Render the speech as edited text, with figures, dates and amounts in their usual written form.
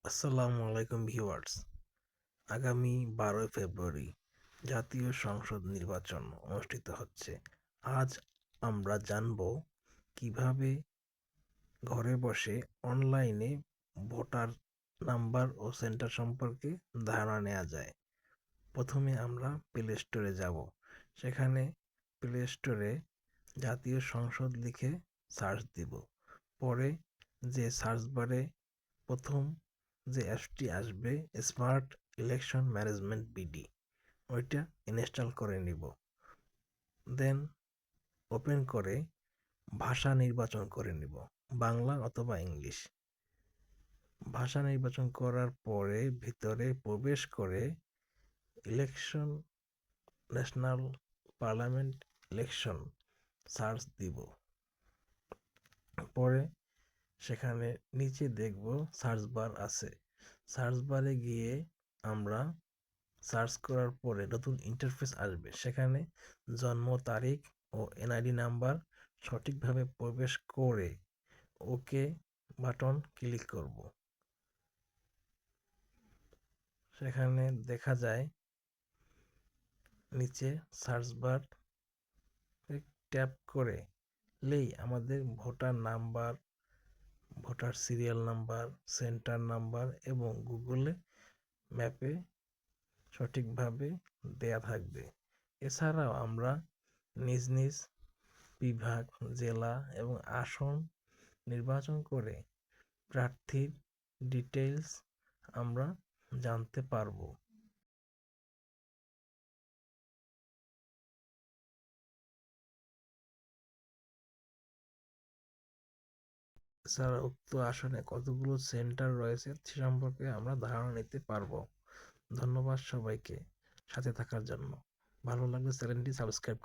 আসসালামু আলাইকুম ভিউয়ার্স। আগামী 12 ফেব্রুয়ারি জাতীয় সংসদ নির্বাচন অনুষ্ঠিত হচ্ছে। আজ আমরা জানব কিভাবে ঘরে বসে অনলাইনে ভোটার নাম্বার ও সেন্টার সম্পর্কে ধারণা নেওয়া যায়। প্রথমে আমরা প্লে স্টোরে যাব। সেখানে প্লে স্টোরে জাতীয় সংসদ লিখে সার্চ দিব। পরে যে সার্চ বারে প্রথম যে অ্যাপসটি আসবে স্মার্ট ইলেকশন ম্যানেজমেন্ট বিডি, ওইটা ইনস্টল করে নিব। দেন ওপেন করে ভাষা নির্বাচন করে নিব, বাংলা অথবা ইংলিশ। ভাষা নির্বাচন করার পরে ভিতরে প্রবেশ করে election, national parliament election search দিব। পরে সেখানে নিচে দেখব সার্চ বার আছে। সার্চ বারে গিয়ে আমরা সার্চ করার পরে নতুন ইন্টারফেস আসবে। সেখানে জন্ম তারিখ ও এনআইডি নাম্বার সঠিকভাবে প্রবেশ করে ওকে বাটন ক্লিক করব। সেখানে দেখা যায় নিচে সার্চ বার ট্যাপ করে লেই আমাদের voter number, voter serial number, centre number এবং গুগলে ম্যাপে সঠিকভাবে দেয়া থাকবে। এছাড়াও আমরা নিজ নিজ বিভাগ, জেলা এবং আসন নির্বাচন করে প্রার্থীর ডিটেইলস আমরা জানতে পারবো। এছাড়া উক্ত আসনে কতগুলো সেন্টার রয়েছে সে সম্পর্কে আমরা ধারণা নিতে পারবো। ধন্যবাদ সবাইকে সাথে থাকার জন্য। ভালো লাগলে চ্যানেলটি সাবস্ক্রাইব